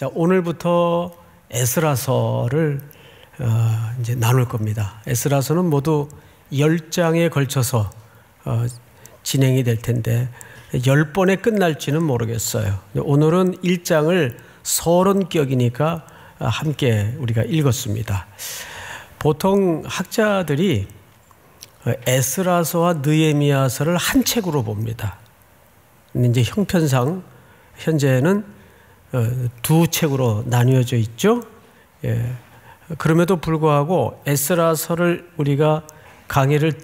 자, 오늘부터 에스라서를 이제 나눌 겁니다. 에스라서는 모두 10장에 걸쳐서 진행이 될 텐데 10번에 끝날지는 모르겠어요. 오늘은 1장을 서론격이니까 함께 우리가 읽었습니다. 보통 학자들이 에스라서와 느헤미야서를 한 책으로 봅니다. 근데 이제 형편상 현재는 두 책으로 나뉘어져 있죠. 예. 그럼에도 불구하고 에스라서를 우리가 강의를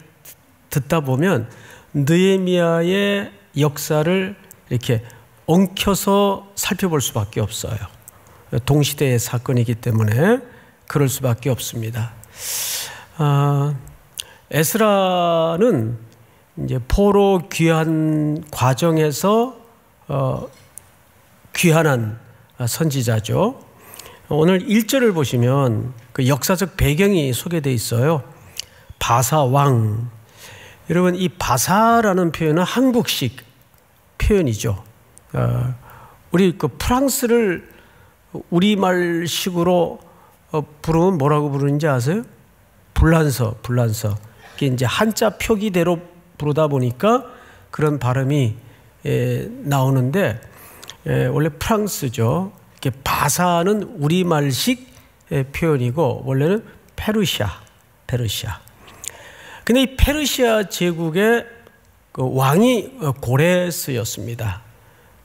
듣다 보면 느헤미야의 역사를 이렇게 엉켜서 살펴볼 수밖에 없어요. 동시대의 사건이기 때문에 그럴 수밖에 없습니다. 에스라는 이제 포로 귀환 과정에서 귀환한 선지자죠. 오늘 1절을 보시면 그 역사적 배경이 소개되어 있어요. 바사 왕. 여러분, 이 바사라는 표현은 한국식 표현이죠. 우리 그 프랑스를 우리말식으로 부르면 뭐라고 부르는지 아세요? 불란서. 이게 이제 한자 표기대로 부르다 보니까 그런 발음이 나오는데 원래 프랑스죠. 이렇게 바사는 우리말식 표현이고 원래는 페르시아. 근데 이 페르시아 제국의 그 왕이 고레스였습니다.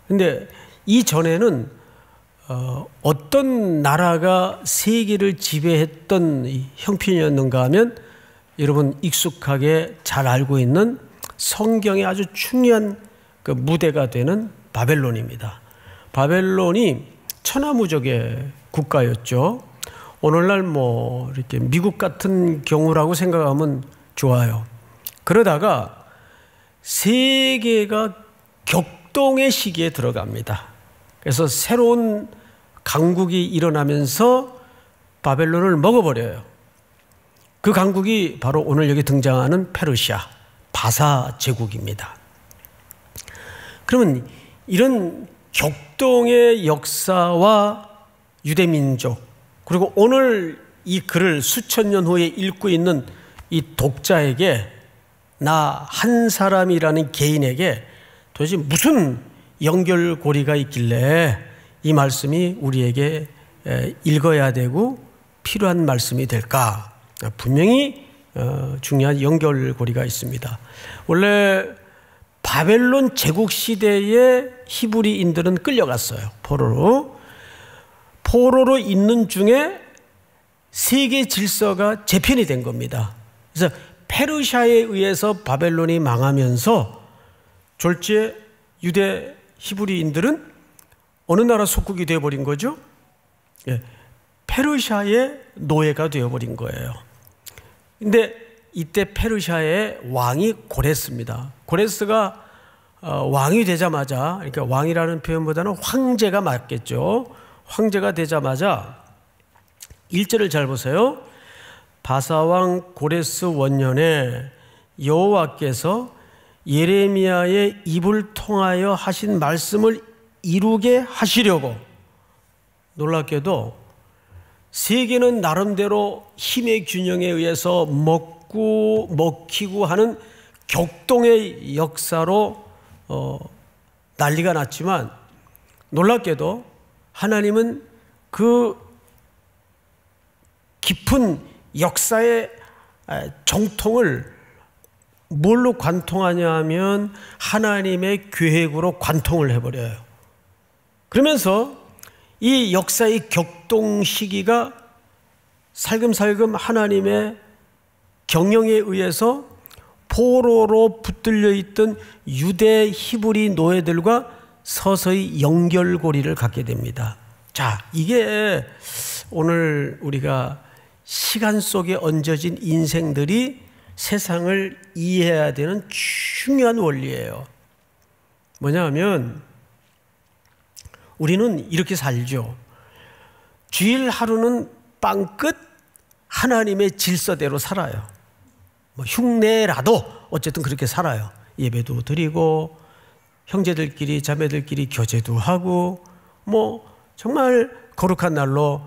근데 이전에는 어떤 나라가 세계를 지배했던 형편이었는가 하면 여러분 익숙하게 잘 알고 있는 성경의 아주 중요한 그 무대가 되는 바벨론입니다. 바벨론이 천하무적의 국가였죠. 오늘날 뭐 이렇게 미국 같은 경우라고 생각하면 좋아요. 그러다가 세계가 격동의 시기에 들어갑니다. 그래서 새로운 강국이 일어나면서 바벨론을 먹어버려요. 그 강국이 바로 오늘 여기 등장하는 페르시아, 바사 제국입니다. 그러면 이런 격동의 역사와 유대민족, 그리고 오늘 이 글을 수천 년 후에 읽고 있는 이 독자에게, 나 한 사람이라는 개인에게 도대체 무슨 연결고리가 있길래 이 말씀이 우리에게 읽어야 되고 필요한 말씀이 될까? 분명히 중요한 연결고리가 있습니다. 원래 바벨론 제국 시대에 히브리인들은 끌려갔어요. 포로로 있는 중에 세계 질서가 재편이 된 겁니다. 그래서 페르시아에 의해서 바벨론이 망하면서 졸지에 유대 히브리인들은 어느 나라 속국이 되어버린 거죠? 예, 페르시아의 노예가 되어버린 거예요. 근데 이때 페르시아의 왕이 고레스입니다. 고레스가 왕이 되자마자, 그러니까 왕이라는 표현보다는 황제가 맞겠죠. 황제가 되자마자 1절을 잘 보세요. 바사왕 고레스 원년에 여호와께서 예레미야의 입을 통하여 하신 말씀을 이루게 하시려고, 놀랍게도 세계는 나름대로 힘의 균형에 의해서 먹히고 하는 격동의 역사로 난리가 났지만, 놀랍게도 하나님은 그 깊은 역사의 정통을 뭘로 관통하냐 하면 하나님의 계획으로 관통을 해버려요. 그러면서 이 역사의 격동 시기가 살금살금 하나님의 경영에 의해서 포로로 붙들려 있던 유대 히브리 노예들과 서서히 연결고리를 갖게 됩니다. 자, 이게 오늘 우리가 시간 속에 얹어진 인생들이 세상을 이해해야 되는 중요한 원리예요. 뭐냐 하면 우리는 이렇게 살죠. 주일 하루는 빵끝 하나님의 질서대로 살아요. 뭐 흉내라도 어쨌든 그렇게 살아요. 예배도 드리고 형제들끼리 자매들끼리 교제도 하고 뭐 정말 거룩한 날로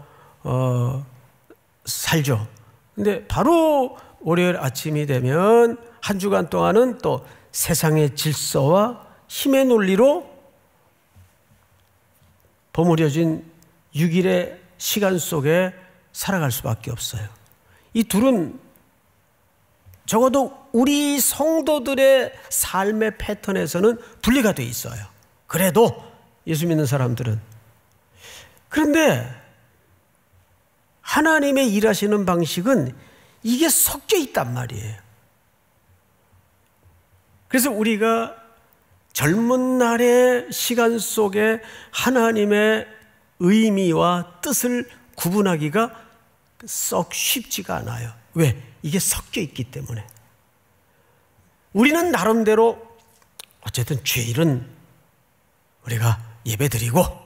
살죠. 근데 바로 월요일 아침이 되면 한 주간 동안은 또 세상의 질서와 힘의 논리로 버무려진 6일의 시간 속에 살아갈 수밖에 없어요. 이 둘은 적어도 우리 성도들의 삶의 패턴에서는 분리가 돼 있어요. 그래도 예수 믿는 사람들은. 그런데 하나님의 일하시는 방식은 이게 섞여 있단 말이에요. 그래서 우리가 젊은 날의 시간 속에 하나님의 의미와 뜻을 구분하기가 썩 쉽지가 않아요. 왜? 이게 섞여 있기 때문에. 우리는 나름대로 어쨌든 주일은 우리가 예배드리고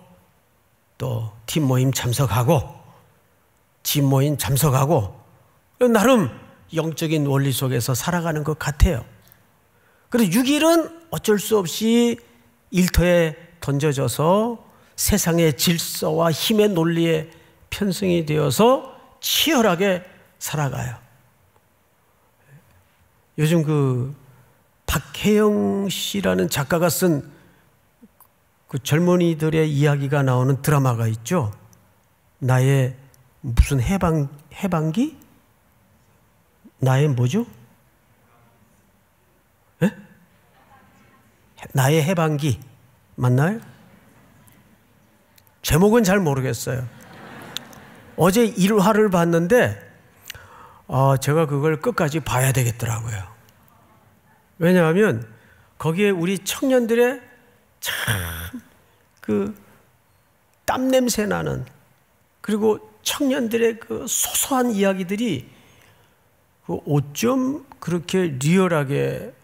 또 팀 모임 참석하고 집 모임 참석하고 나름 영적인 원리 속에서 살아가는 것 같아요. 그런데 6일은 어쩔 수 없이 일터에 던져져서 세상의 질서와 힘의 논리에 편승이 되어서 치열하게 살아가요. 요즘 그 박혜영 씨라는 작가가 쓴 그 젊은이들의 이야기가 나오는 드라마가 있죠. 나의 무슨 해방기? 나의 뭐죠? 에? 나의 해방기 맞나요? 제목은 잘 모르겠어요. 어제 1화를 봤는데 제가 그걸 끝까지 봐야 되겠더라고요. 왜냐하면 거기에 우리 청년들의 참 그 땀 냄새 나는 그리고 청년들의 그 소소한 이야기들이 그 어쩜 그렇게 리얼하게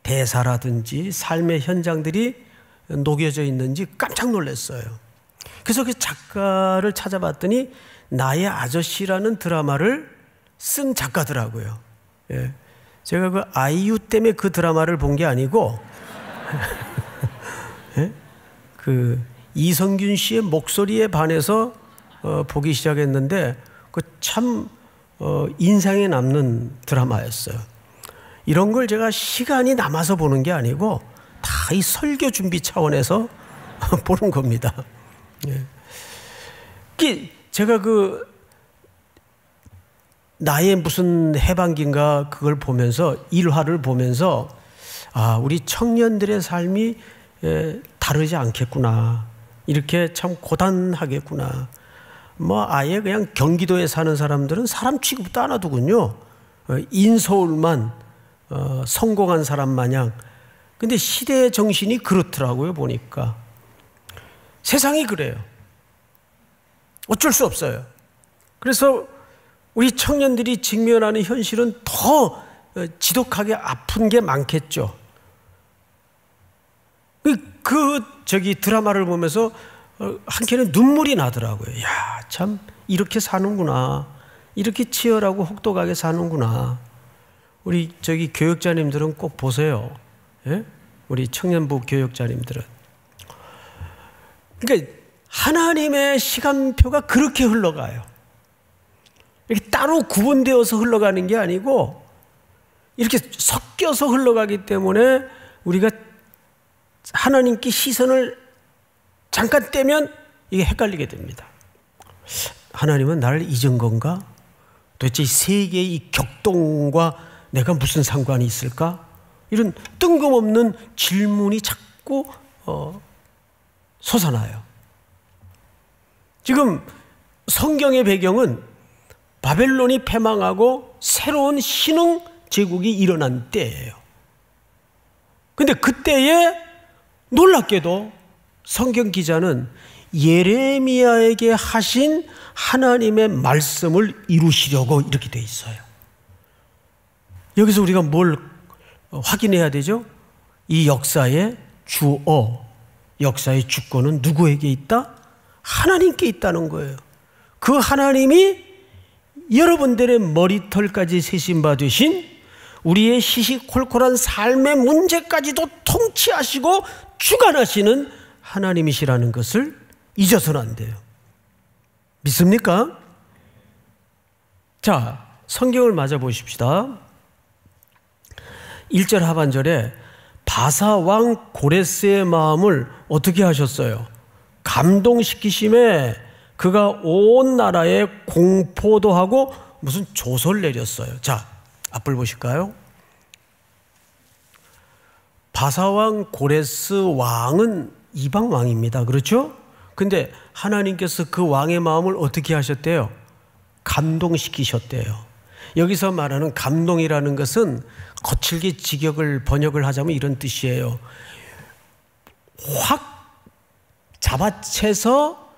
대사라든지 삶의 현장들이 녹여져 있는지 깜짝 놀랐어요. 그래서 그 작가를 찾아봤더니 나의 아저씨라는 드라마를 쓴 작가더라고요. 예. 제가 그 아이유 때문에 그 드라마를 본 게 아니고 예? 그 이성균 씨의 목소리에 반해서 보기 시작했는데 그 참 인상에 남는 드라마였어요. 이런 걸 제가 시간이 남아서 보는 게 아니고 다 이 설교 준비 차원에서 보는 겁니다. 예. 제가 그 나의 무슨 해방기인가 그걸 보면서 1화를 보면서 우리 청년들의 삶이 다르지 않겠구나. 이렇게 참 고단하겠구나. 뭐 아예 그냥 경기도에 사는 사람들은 사람 취급도 안 하더군요. 인서울만 성공한 사람 마냥. 근데 시대의 정신이 그렇더라고요, 보니까. 세상이 그래요. 어쩔 수 없어요. 그래서 우리 청년들이 직면하는 현실은 더 지독하게 아픈 게 많겠죠. 드라마를 보면서 한켠에 눈물이 나더라고요. 야, 참 이렇게 사는구나. 이렇게 치열하고 혹독하게 사는구나. 우리 교육자님들은 꼭 보세요. 예? 우리 청년부 교육자님들은. 그러니까 하나님의 시간표가 그렇게 흘러가요. 이렇게 따로 구분되어서 흘러가는 게 아니고 이렇게 섞여서 흘러가기 때문에 우리가 하나님께 시선을 잠깐 떼면 이게 헷갈리게 됩니다. 하나님은 나를 잊은 건가? 도대체 이 세계의 이 격동과 내가 무슨 상관이 있을까? 이런 뜬금없는 질문이 자꾸 솟아나요. 지금 성경의 배경은 바벨론이 패망하고 새로운 신흥 제국이 일어난 때예요. 근데 그때에 놀랍게도 성경 기자는 예레미야에게 하신 하나님의 말씀을 이루시려고 이렇게 돼 있어요. 여기서 우리가 뭘 확인해야 되죠? 이 역사의 주어, 역사의 주권은 누구에게 있다? 하나님께 있다는 거예요. 그 하나님이 여러분들의 머리털까지 세신 바 되신 우리의 시시콜콜한 삶의 문제까지도 통치하시고 주관하시는 하나님이시라는 것을 잊어서는 안 돼요. 믿습니까? 자, 성경을 맞아 보십시다. 1절 하반절에 바사 왕 고레스의 마음을 어떻게 하셨어요? 감동시키심에 그가 온 나라에 공포도 하고 무슨 조서를 내렸어요. 자, 앞을 보실까요? 바사 왕 고레스 왕은 이방 왕입니다. 그렇죠? 근데 하나님께서 그 왕의 마음을 어떻게 하셨대요? 감동시키셨대요. 여기서 말하는 감동이라는 것은 거칠게 직역을 번역을 하자면 이런 뜻이에요. 확 잡아채서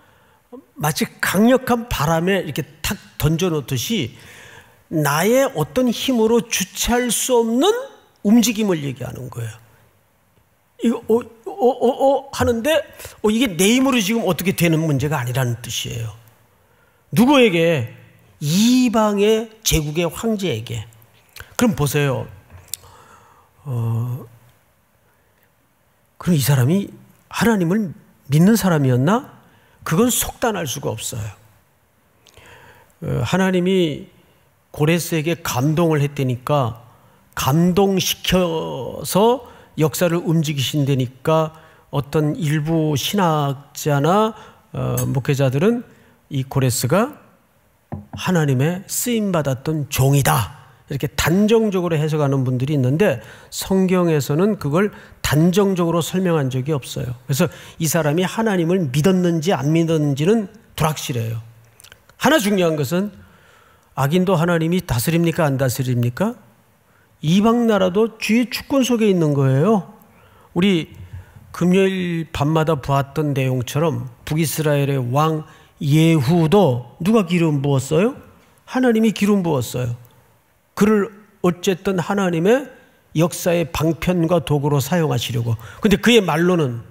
마치 강력한 바람에 이렇게 탁 던져놓듯이 나의 어떤 힘으로 주체할 수 없는 움직임을 얘기하는 거예요. 이거 하는데 이게 내 힘으로 지금 어떻게 되는 문제가 아니라는 뜻이에요. 누구에게? 이방의 제국의 황제에게. 그럼 보세요. 그럼 이 사람이 하나님을 믿는 사람이었나? 그건 속단할 수가 없어요. 하나님이 고레스에게 감동을 했다니까, 감동시켜서 역사를 움직이신다니까 어떤 일부 신학자나 목회자들은 이 고레스가 하나님의 쓰임받았던 종이다, 이렇게 단정적으로 해석하는 분들이 있는데 성경에서는 그걸 단정적으로 설명한 적이 없어요. 그래서 이 사람이 하나님을 믿었는지 안 믿었는지는 불확실해요. 하나 중요한 것은 악인도 하나님이 다스립니까 안 다스립니까? 이방 나라도 주의 주권 속에 있는 거예요. 우리 금요일 밤마다 보았던 내용처럼 북이스라엘의 왕 예후도 누가 기름 부었어요? 하나님이 기름 부었어요. 그를 어쨌든 하나님의 역사의 방편과 도구로 사용하시려고. 근데 그의 말로는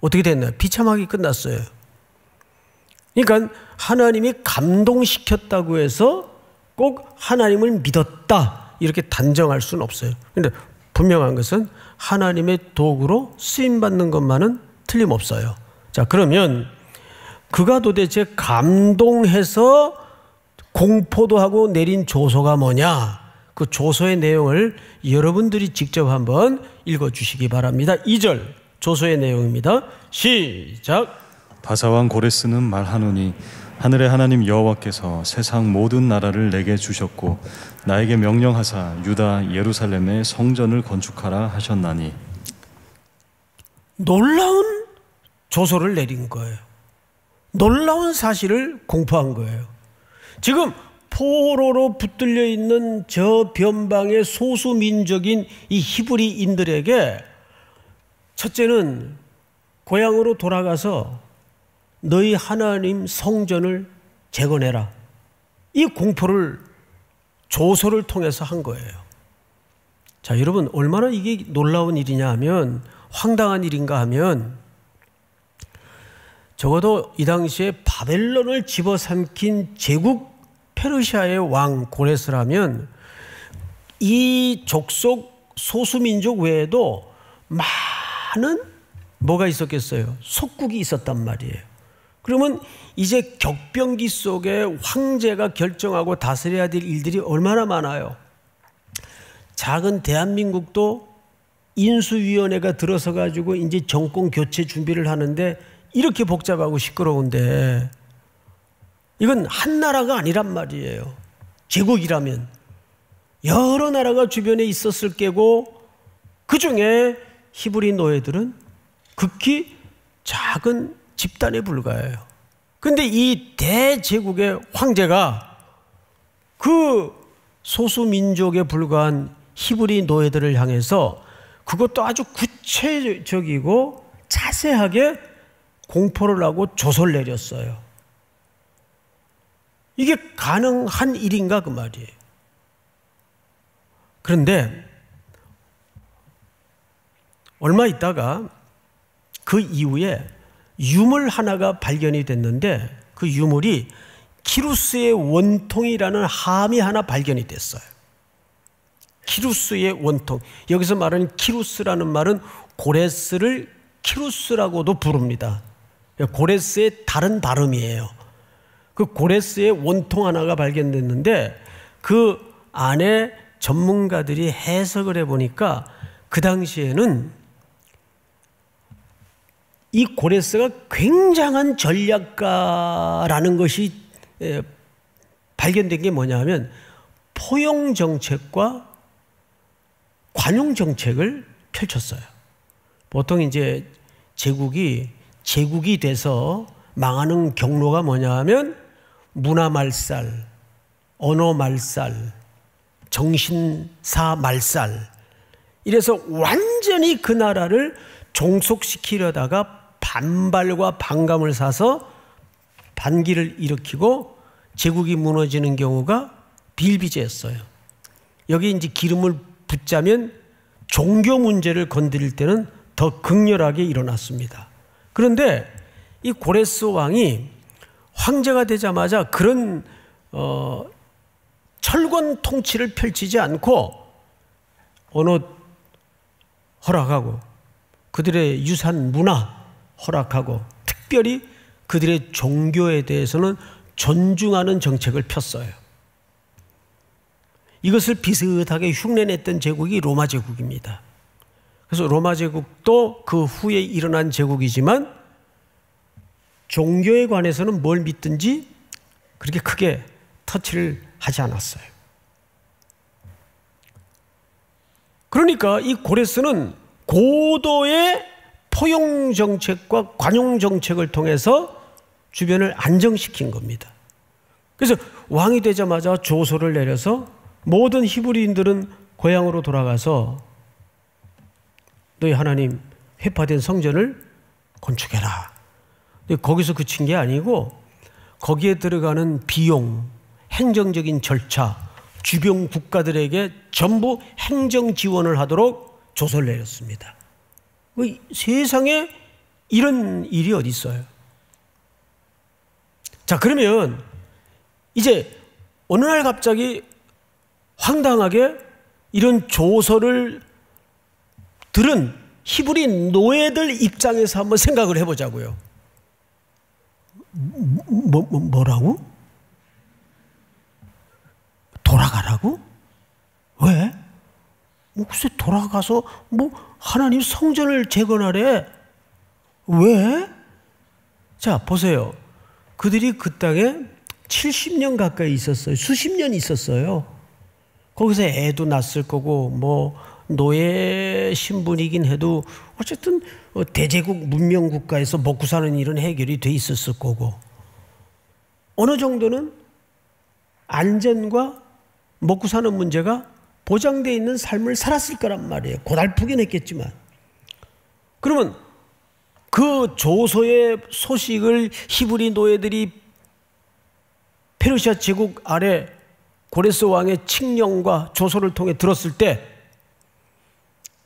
어떻게 됐나요? 비참하게 끝났어요. 그러니까 하나님이 감동시켰다고 해서 꼭 하나님을 믿었다 이렇게 단정할 수는 없어요. 그런데 분명한 것은 하나님의 도구로 쓰임받는 것만은 틀림없어요. 자, 그러면 그가 도대체 감동해서 공포도 하고 내린 조서가 뭐냐? 그 조서의 내용을 여러분들이 직접 한번 읽어주시기 바랍니다. 2절 조서의 내용입니다. 시작. 바사왕 고레스는 말하노니 하늘의 하나님 여호와께서 세상 모든 나라를 내게 주셨고 나에게 명령하사 유다 예루살렘에 성전을 건축하라 하셨나니. 놀라운 조서를 내린 거예요. 놀라운 사실을 공포한 거예요. 지금 포로로 붙들려 있는 저 변방의 소수민족인 이 히브리인들에게 첫째는 고향으로 돌아가서 너희 하나님 성전을 재건해라, 이 공포를 조서를 통해서 한 거예요. 자, 여러분, 얼마나 이게 놀라운 일이냐 하면, 황당한 일인가 하면, 적어도 이 당시에 바벨론을 집어삼킨 제국 페르시아의 왕 고레스라면 이 족속 소수민족 외에도 많은 뭐가 있었겠어요? 속국이 있었단 말이에요. 그러면 이제 격변기 속에 황제가 결정하고 다스려야 될 일들이 얼마나 많아요. 작은 대한민국도 인수위원회가 들어서 가지고 이제 정권 교체 준비를 하는데 이렇게 복잡하고 시끄러운데, 이건 한 나라가 아니란 말이에요. 제국이라면 여러 나라가 주변에 있었을 게고, 그 중에 히브리 노예들은 극히 작은 집단에 불과해요. 그런데 이 대제국의 황제가 그 소수민족에 불과한 히브리 노예들을 향해서 그것도 아주 구체적이고 자세하게 공포를 하고 조서를 내렸어요. 이게 가능한 일인가 그 말이에요. 그런데 얼마 있다가 그 이후에 유물 하나가 발견이 됐는데, 그 유물이 키루스의 원통이라는 함이 하나 발견이 됐어요. 키루스의 원통. 여기서 말하는 키루스라는 말은 고레스를 키루스라고도 부릅니다. 고레스의 다른 발음이에요. 그 고레스의 원통 하나가 발견됐는데 그 안에 전문가들이 해석을 해보니까 그 당시에는 이 고레스가 굉장한 전략가라는 것이 발견된 게 뭐냐 하면 포용 정책과 관용 정책을 펼쳤어요. 보통 이제 제국이 돼서 망하는 경로가 뭐냐 하면 문화 말살, 언어 말살, 정신사 말살, 이래서 완전히 그 나라를 종속시키려다가 반발과 반감을 사서 반기를 일으키고 제국이 무너지는 경우가 비일비재했어요. 여기 이제 기름을 붓자면 종교 문제를 건드릴 때는 더 극렬하게 일어났습니다. 그런데 이 고레스 왕이 황제가 되자마자 그런 철권 통치를 펼치지 않고 언어 허락하고 그들의 유산 문화 허락하고 특별히 그들의 종교에 대해서는 존중하는 정책을 폈어요. 이것을 비슷하게 흉내냈던 제국이 로마 제국입니다. 그래서 로마 제국도 그 후에 일어난 제국이지만 종교에 관해서는 뭘 믿든지 그렇게 크게 터치를 하지 않았어요. 그러니까 이 고레스는 고도의 포용 정책과 관용 정책을 통해서 주변을 안정시킨 겁니다. 그래서 왕이 되자마자 조서를 내려서 모든 히브리인들은 고향으로 돌아가서 너희 하나님 회파된 성전을 건축해라. 근데 거기서 그친 게 아니고 거기에 들어가는 비용, 행정적인 절차, 주변 국가들에게 전부 행정 지원을 하도록 조서를 내렸습니다. 세상에 이런 일이 어디 있어요? 자, 그러면 이제 어느 날 갑자기 황당하게 이런 조서를 들은 히브리 노예들 입장에서 한번 생각을 해보자고요. 뭐라고? 돌아가라고? 왜? 글쎄 돌아가서 하나님 성전을 재건하래. 왜? 자, 보세요. 그들이 그 땅에 70년 가까이 있었어요. 수십 년 있었어요. 거기서 애도 낳았을 거고 노예 신분이긴 해도 어쨌든 대제국 문명 국가에서 먹고 사는 일은 해결이 돼 있었을 거고 어느 정도는 안전과 먹고 사는 문제가 보장되어 있는 삶을 살았을 거란 말이에요. 고달프긴 했겠지만. 그러면 그 조서의 소식을 히브리 노예들이 페르시아 제국 아래 고레스 왕의 칙령과 조서를 통해 들었을 때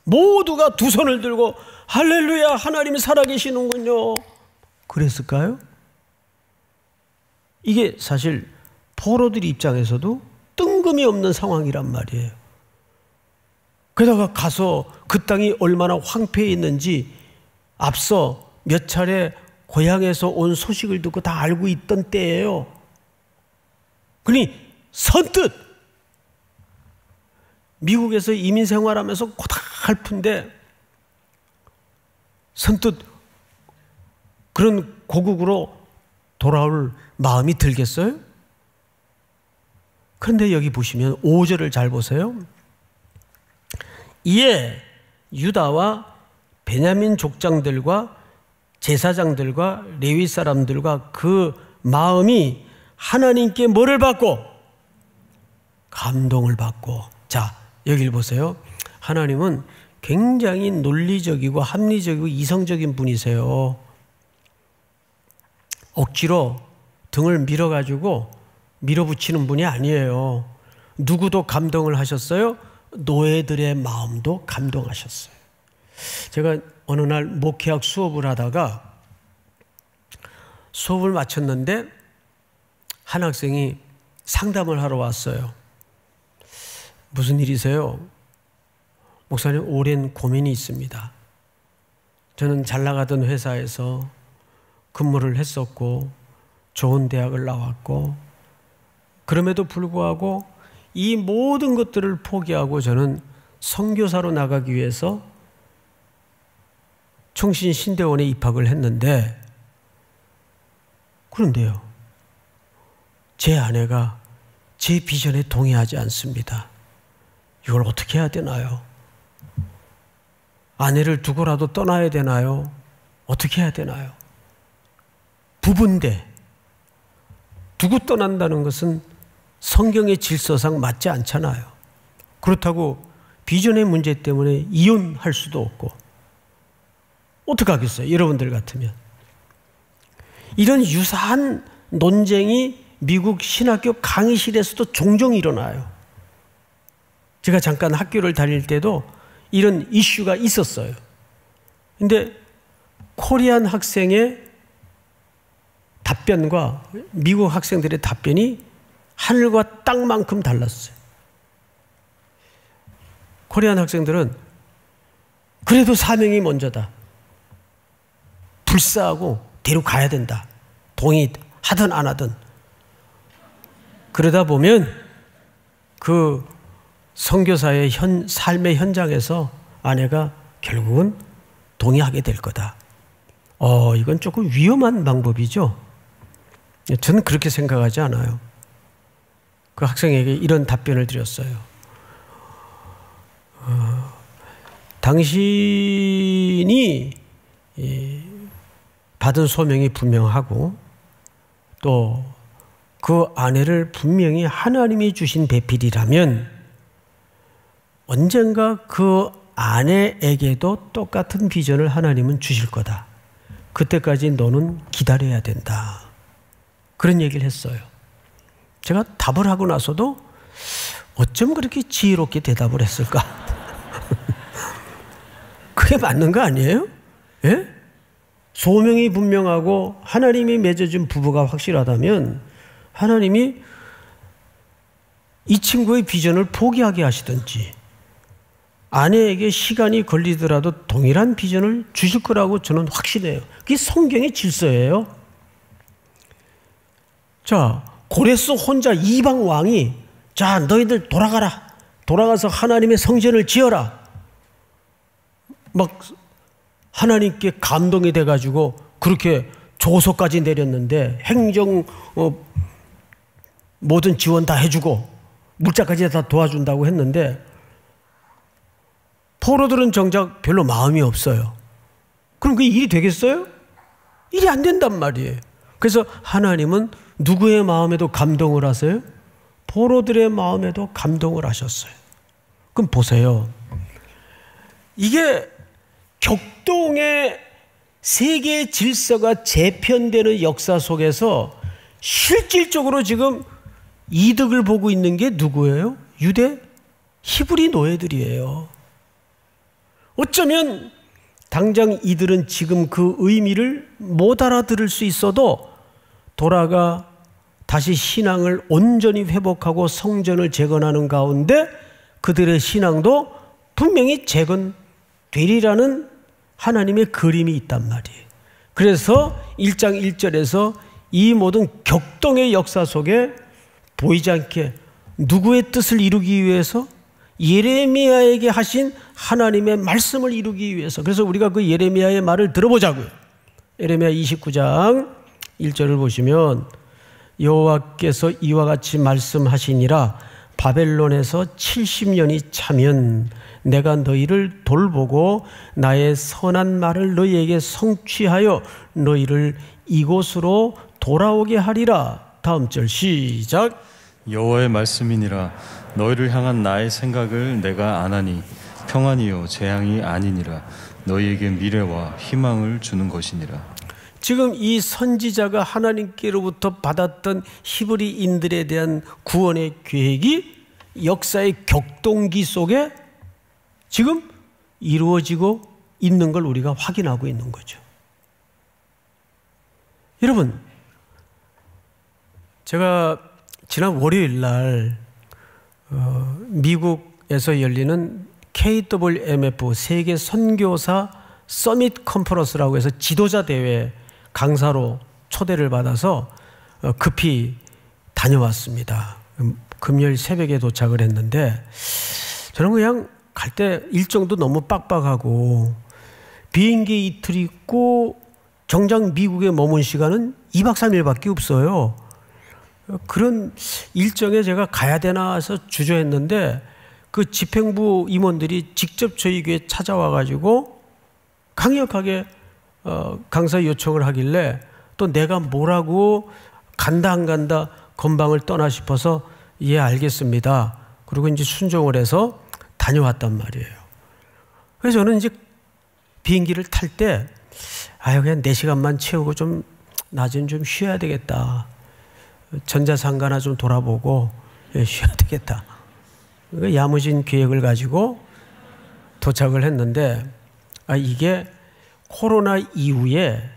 모두가 두 손을 들고 할렐루야 하나님이 살아계시는군요. 그랬을까요? 이게 사실 포로들 입장에서도 뜬금이 없는 상황이란 말이에요. 게다가 가서 그 땅이 얼마나 황폐해 있는지 앞서 몇 차례 고향에서 온 소식을 듣고 다 알고 있던 때예요. 그러니 선뜻 미국에서 이민 생활하면서 고달픈데 선뜻 그런 고국으로 돌아올 마음이 들겠어요? 그런데 여기 보시면 5절을 잘 보세요. 이에 유다와 베냐민 족장들과 제사장들과 레위 사람들과 그 마음이 하나님께 뭐를 받고? 감동을 받고. 자, 여기를 보세요. 하나님은 굉장히 논리적이고 합리적이고 이성적인 분이세요. 억지로 등을 밀어가지고 밀어붙이는 분이 아니에요. 누구도 감동을 하셨어요? 노예들의 마음도 감동하셨어요. 제가 어느 날 목회학 수업을 하다가 수업을 마쳤는데 한 학생이 상담을 하러 왔어요. 무슨 일이세요? 목사님, 오랜 고민이 있습니다. 저는 잘 나가던 회사에서 근무를 했었고 좋은 대학을 나왔고, 그럼에도 불구하고 이 모든 것들을 포기하고 저는 선교사로 나가기 위해서 청신신대원에 입학을 했는데, 그런데요, 제 아내가 제 비전에 동의하지 않습니다. 이걸 어떻게 해야 되나요? 아내를 두고라도 떠나야 되나요? 어떻게 해야 되나요? 부부인데 두고 떠난다는 것은 성경의 질서상 맞지 않잖아요. 그렇다고 비전의 문제 때문에 이혼할 수도 없고, 어떡하겠어요? 여러분들 같으면. 이런 유사한 논쟁이 미국 신학교 강의실에서도 종종 일어나요. 제가 잠깐 학교를 다닐 때도 이런 이슈가 있었어요. 근데 코리안 학생의 답변과 미국 학생들의 답변이 하늘과 땅만큼 달랐어요. 코리안 학생들은 그래도 사명이 먼저다. 불사하고 데려가야 된다. 동의하든 안 하든. 그러다 보면 그 선교사의 삶의 현장에서 아내가 결국은 동의하게 될 거다. 이건 조금 위험한 방법이죠. 저는 그렇게 생각하지 않아요. 그 학생에게 이런 답변을 드렸어요. 당신이 받은 소명이 분명하고 또 그 아내를 분명히 하나님이 주신 배필이라면 언젠가 그 아내에게도 똑같은 비전을 하나님은 주실 거다. 그때까지 너는 기다려야 된다. 그런 얘기를 했어요. 제가 답을 하고 나서도 어쩜 그렇게 지혜롭게 대답을 했을까? 그게 맞는 거 아니에요? 예? 소명이 분명하고 하나님이 맺어준 부부가 확실하다면 하나님이 이 친구의 비전을 포기하게 하시든지 아내에게 시간이 걸리더라도 동일한 비전을 주실 거라고 저는 확신해요. 그게 성경의 질서예요. 자, 고레스 혼자 이방 왕이 자, 너희들 돌아가라. 돌아가서 하나님의 성전을 지어라. 막 하나님께 감동이 돼가지고 그렇게 조서까지 내렸는데 행정 모든 지원 다 해주고 물자까지 다 도와준다고 했는데 포로들은 정작 별로 마음이 없어요. 그럼 그게 일이 되겠어요? 일이 안 된단 말이에요. 그래서 하나님은 누구의 마음에도 감동을 하세요? 포로들의 마음에도 감동을 하셨어요. 그럼 보세요. 이게 격동의 세계의 질서가 재편되는 역사 속에서 실질적으로 지금 이득을 보고 있는 게 누구예요? 유대 히브리 노예들이에요. 어쩌면 당장 이들은 지금 그 의미를 못 알아들을 수 있어도 돌아가 다시 신앙을 온전히 회복하고 성전을 재건하는 가운데 그들의 신앙도 분명히 재건되리라는 하나님의 그림이 있단 말이에요. 그래서 1장 1절에서 이 모든 격동의 역사 속에 보이지 않게 누구의 뜻을 이루기 위해서? 예레미야에게 하신 하나님의 말씀을 이루기 위해서. 그래서 우리가 그 예레미야의 말을 들어보자고요. 예레미야 29장 1절을 보시면 여호와께서 이와 같이 말씀하시니라. 바벨론에서 70년이 차면 내가 너희를 돌보고 나의 선한 말을 너희에게 성취하여 너희를 이곳으로 돌아오게 하리라. 다음 절 시작. 여호와의 말씀이니라. 너희를 향한 나의 생각을 내가 아나니 평안이요 재앙이 아니니라. 너희에게 미래와 희망을 주는 것이니라. 지금 이 선지자가 하나님께로부터 받았던 히브리인들에 대한 구원의 계획이 역사의 격동기 속에 지금 이루어지고 있는 걸 우리가 확인하고 있는 거죠. 여러분, 제가 지난 월요일 날 미국에서 열리는 KWMF 세계 선교사 서밋 컨퍼런스라고 해서 지도자 대회 강사로 초대를 받아서 급히 다녀왔습니다. 금요일 새벽에 도착을 했는데 저는 그냥 갈 때 일정도 너무 빡빡하고 비행기 이틀 있고 정작 미국에 머문 시간은 2박 3일밖에 없어요. 그런 일정에 제가 가야 되나 해서 주저했는데 그 집행부 임원들이 직접 저희 교회에 찾아와 가지고 강력하게 강사 요청을 하길래 또 내가 뭐라고 간다 안 간다 건방을 떠나 싶어서 예 알겠습니다. 그리고 이제 순종을 해서 다녀왔단 말이에요. 그래서 저는 이제 비행기를 탈 때 그냥 4시간만 채우고 좀 낮은 좀 쉬어야 되겠다. 전자상가나 좀 돌아보고 쉬어야 되겠다. 야무진 계획을 가지고 도착을 했는데 이게 코로나 이후에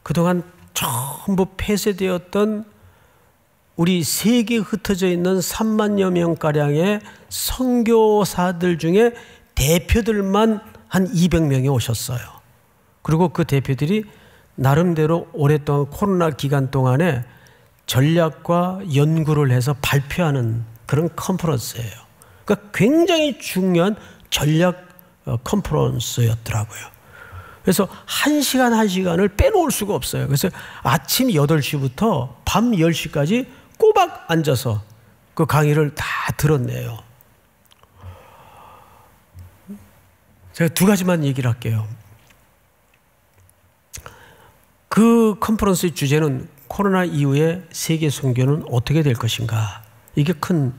그동안 전부 폐쇄되었던 우리 세계에 흩어져 있는 3만여 명가량의 선교사들 중에 대표들만 한 200명이 오셨어요. 그리고 그 대표들이 나름대로 오랫동안 코로나 기간 동안에 전략과 연구를 해서 발표하는 그런 컨퍼런스예요. 그러니까 굉장히 중요한 전략 컨퍼런스였더라고요. 그래서 1시간 1시간을 빼놓을 수가 없어요. 그래서 아침 8시부터 밤 10시까지 꼬박 앉아서 그 강의를 다 들었네요. 제가 2가지만 얘기를 할게요. 그 컨퍼런스의 주제는 코로나 이후에 세계 선교는 어떻게 될 것인가. 이게 큰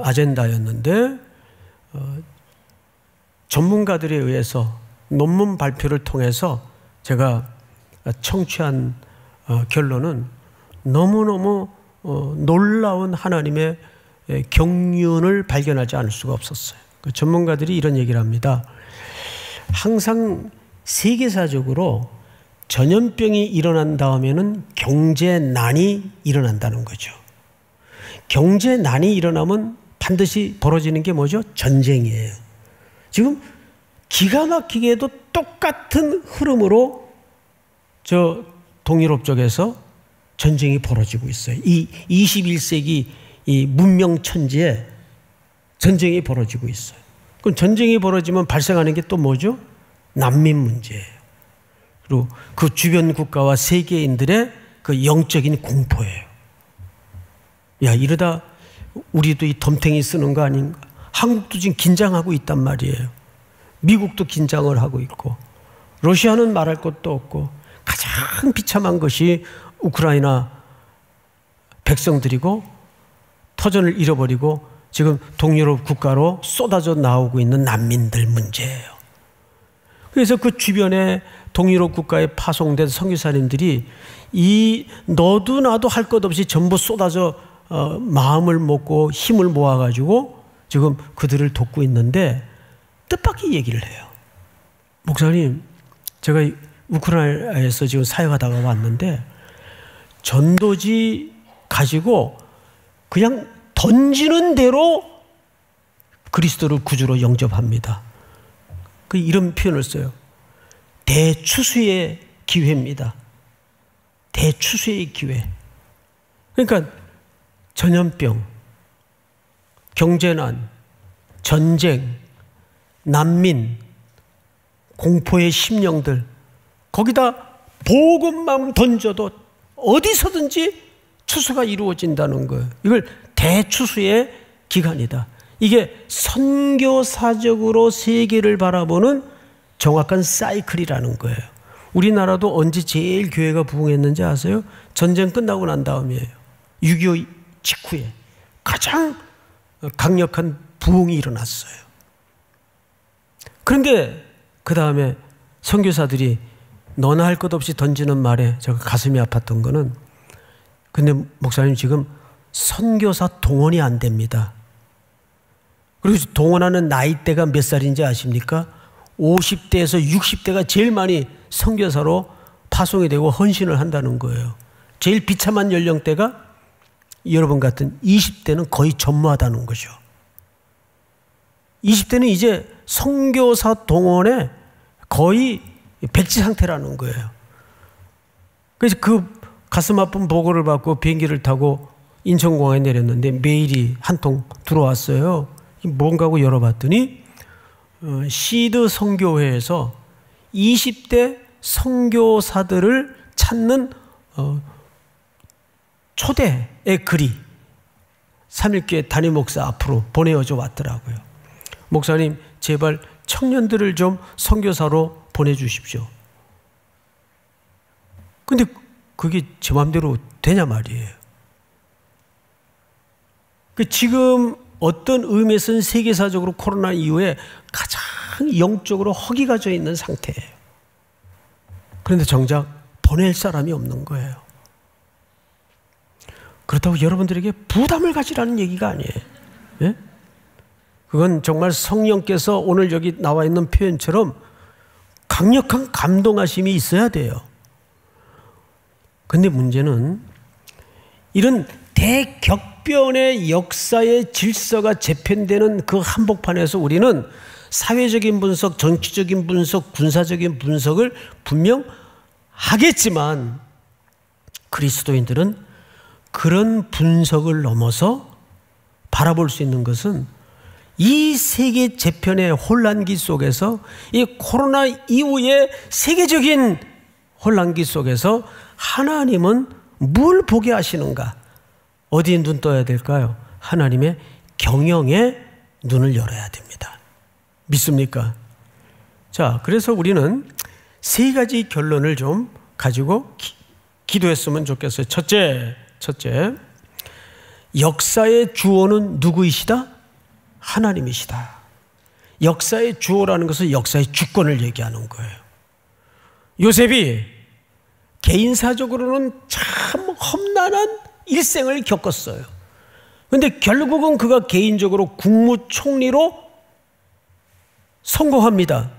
아젠다였는데 전문가들에 의해서 논문 발표를 통해서 제가 청취한 결론은 너무너무 놀라운 하나님의 경륜을 발견하지 않을 수가 없었어요. 그 전문가들이 이런 얘기를 합니다. 항상 세계사적으로 전염병이 일어난 다음에는 경제난이 일어난다는 거죠. 경제난이 일어나면 반드시 벌어지는 게 뭐죠? 전쟁이에요. 지금 기가 막히게도 똑같은 흐름으로 저 동유럽 쪽에서 전쟁이 벌어지고 있어요. 이 21세기 이 문명 천지에 전쟁이 벌어지고 있어요. 그럼 전쟁이 벌어지면 발생하는 게 또 뭐죠? 난민 문제예요. 그리고 그 주변 국가와 세계인들의 그 영적인 공포예요. 야, 이러다 우리도 이 덤탱이 쓰는 거 아닌가? 한국도 지금 긴장하고 있단 말이에요. 미국도 긴장을 하고 있고, 러시아는 말할 것도 없고, 가장 비참한 것이 우크라이나 백성들이고, 터전을 잃어버리고 지금 동유럽 국가로 쏟아져 나오고 있는 난민들 문제예요. 그래서 그 주변에 동유럽 국가에 파송된 선교사님들이 이 너도 나도 할 것 없이 전부 쏟아져 마음을 먹고 힘을 모아가지고 지금 그들을 돕고 있는데 뜻밖의 얘기를 해요. 목사님, 제가 우크라이나에서 지금 사역하다가 왔는데 전도지 가지고 그냥 던지는 대로 그리스도를 구주로 영접합니다. 그 이런 표현을 써요. 대추수의 기회입니다. 대추수의 기회. 그러니까 전염병, 경제난, 전쟁, 난민, 공포의 심령들, 거기다 복음만 던져도 어디서든지 추수가 이루어진다는 거예요. 이걸 대추수의 기간이다. 이게 선교사적으로 세계를 바라보는 정확한 사이클이라는 거예요. 우리나라도 언제 제일 교회가 부흥했는지 아세요? 전쟁 끝나고 난 다음이에요. 6.25 직후에 가장 강력한 부흥이 일어났어요. 그런데 그 다음에 선교사들이 너나 할 것 없이 던지는 말에 제가 가슴이 아팠던 거는, 근데 목사님 지금 선교사 동원이 안 됩니다. 그리고 동원하는 나이대가 몇 살인지 아십니까? 50대에서 60대가 제일 많이 선교사로 파송이 되고 헌신을 한다는 거예요. 제일 비참한 연령대가 여러분 같은 20대는 거의 전무하다는 거죠. 20대는 이제 선교사 동원에 거의 백지 상태라는 거예요. 그래서 그 가슴 아픈 보고를 받고 비행기를 타고 인천공항에 내렸는데 메일이 한 통 들어왔어요. 뭔가 하고 열어봤더니 시드 선교회에서 20대 선교사들을 찾는 초대의 글이 삼일교회 담임 목사 앞으로 보내어져 왔더라고요. 목사님, 제발 청년들을 좀 선교사로 보내주십시오. 근데 그게 제 마음대로 되냐 말이에요. 지금 어떤 의미에서는 세계사적으로 코로나 이후에 가장 영적으로 허기가 져 있는 상태예요. 그런데 정작 보낼 사람이 없는 거예요. 그렇다고 여러분들에게 부담을 가지라는 얘기가 아니에요. 예? 그건 정말 성령께서 오늘 여기 나와 있는 표현처럼 강력한 감동하심이 있어야 돼요. 근데 문제는 이런 대격변의 역사의 질서가 재편되는 그 한복판에서 우리는 사회적인 분석, 정치적인 분석, 군사적인 분석을 분명 하겠지만 그리스도인들은 그런 분석을 넘어서 바라볼 수 있는 것은 이 세계 재편의 혼란기 속에서 이 코로나 이후의 세계적인 혼란기 속에서 하나님은 뭘 보게 하시는가? 어디에 눈 떠야 될까요? 하나님의 경영에 눈을 열어야 됩니다. 믿습니까? 자, 그래서 우리는 세 가지 결론을 좀 가지고 기도했으면 좋겠어요. 첫째, 역사의 주어는 누구이시다? 하나님이시다. 역사의 주어라는 것은 역사의 주권을 얘기하는 거예요. 요셉이 개인사적으로는 참 험난한 일생을 겪었어요. 그런데 결국은 그가 개인적으로 국무총리로 성공합니다.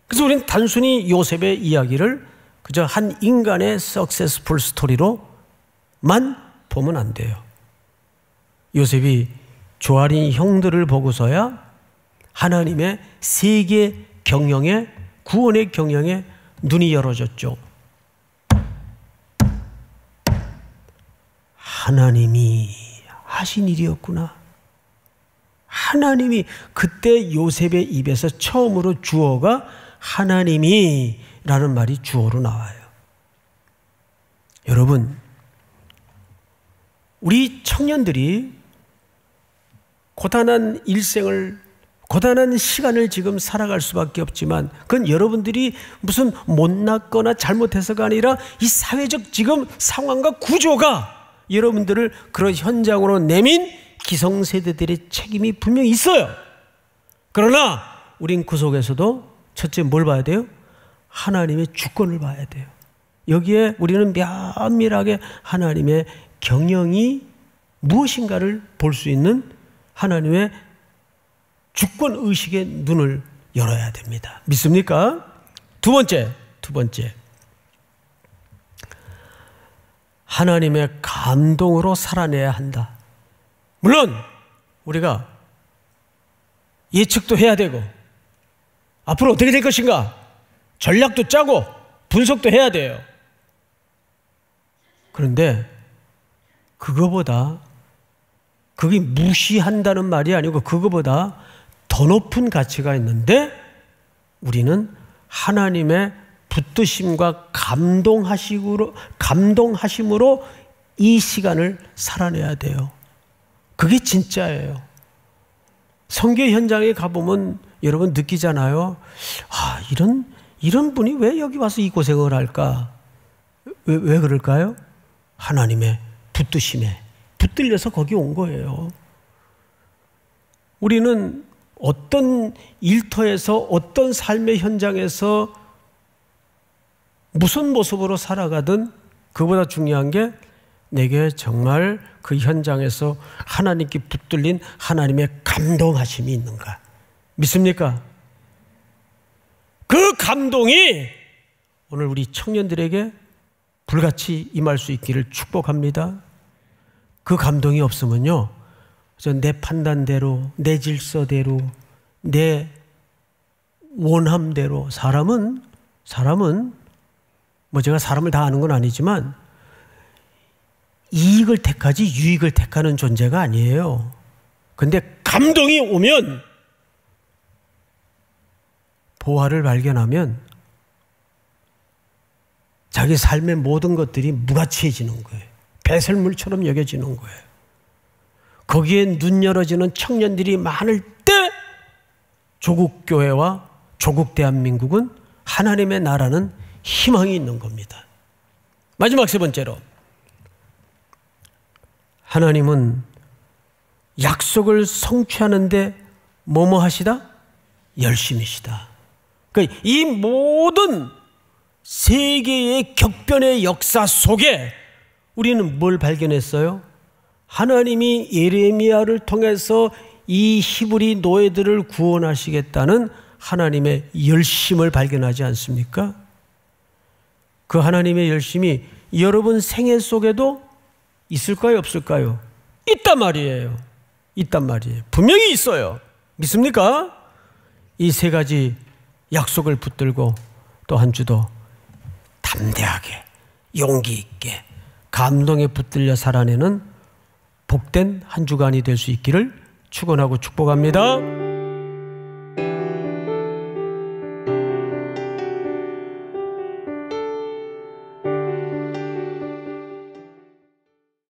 그래서 우리는 단순히 요셉의 이야기를 그저 한 인간의 석세스풀 스토리로만 보면 안 돼요. 요셉이 조아린 형들을 보고서야 하나님의 세계 경영에, 구원의 경영에 눈이 열어졌죠. 하나님이 하신 일이었구나. 하나님이, 그때 요셉의 입에서 처음으로 주어가 하나님이 라는 말이 주어로 나와요. 여러분, 우리 청년들이 고단한 일생을, 고단한 시간을 지금 살아갈 수밖에 없지만 그건 여러분들이 무슨 못났거나 잘못해서가 아니라 이 사회적 지금 상황과 구조가 여러분들을 그런 현장으로 내민 기성세대들의 책임이 분명히 있어요. 그러나 우린 그 속에서도 첫째 뭘 봐야 돼요? 하나님의 주권을 봐야 돼요. 여기에 우리는 면밀하게 하나님의 경영이 무엇인가를 볼 수 있는 하나님의 주권의식의 눈을 열어야 됩니다. 믿습니까? 두 번째. 하나님의 감동으로 살아내야 한다. 물론 우리가 예측도 해야 되고 앞으로 어떻게 될 것인가 전략도 짜고 분석도 해야 돼요. 그런데 그거보다, 그게 무시한다는 말이 아니고 그거보다 더 높은 가치가 있는데 우리는 하나님의 붙드심과 감동하심으로 이 시간을 살아내야 돼요. 그게 진짜예요. 선교 현장에 가보면 여러분 느끼잖아요. 아, 이런 분이 왜 여기 와서 이 고생을 할까? 왜 그럴까요? 하나님의 붙드심에 붙들려서 거기 온 거예요. 우리는 어떤 일터에서, 어떤 삶의 현장에서 무슨 모습으로 살아가든 그보다 중요한 게 내게 정말 그 현장에서 하나님께 붙들린 하나님의 감동하심이 있는가? 믿습니까? 그 감동이 오늘 우리 청년들에게 불같이 임할 수 있기를 축복합니다. 그 감동이 없으면요, 내 판단대로, 내 질서대로, 내 원함대로 사람은 뭐 제가 사람을 다 아는 건 아니지만 이익을 택하지 유익을 택하는 존재가 아니에요. 근데 감동이 오면, 보화를 발견하면 자기 삶의 모든 것들이 무가치해지는 거예요. 배설물처럼 여겨지는 거예요. 거기에 눈 열어지는 청년들이 많을 때 조국 교회와 조국 대한민국은, 하나님의 나라는 희망이 있는 겁니다. 마지막 세 번째로, 하나님은 약속을 성취하는데 뭐뭐 하시다? 열심이시다. 그러니까 이 모든 세계의 격변의 역사 속에 우리는 뭘 발견했어요? 하나님이 예레미야를 통해서 이 히브리 노예들을 구원하시겠다는 하나님의 열심을 발견하지 않습니까? 그 하나님의 열심이 여러분 생애 속에도 있을까요, 없을까요? 있단 말이에요. 있단 말이에요. 분명히 있어요. 믿습니까? 이 세 가지 약속을 붙들고 또 한 주도 담대하게, 용기 있게, 감동에 붙들려 살아내는 복된 한 주간이 될 수 있기를 축원하고 축복합니다.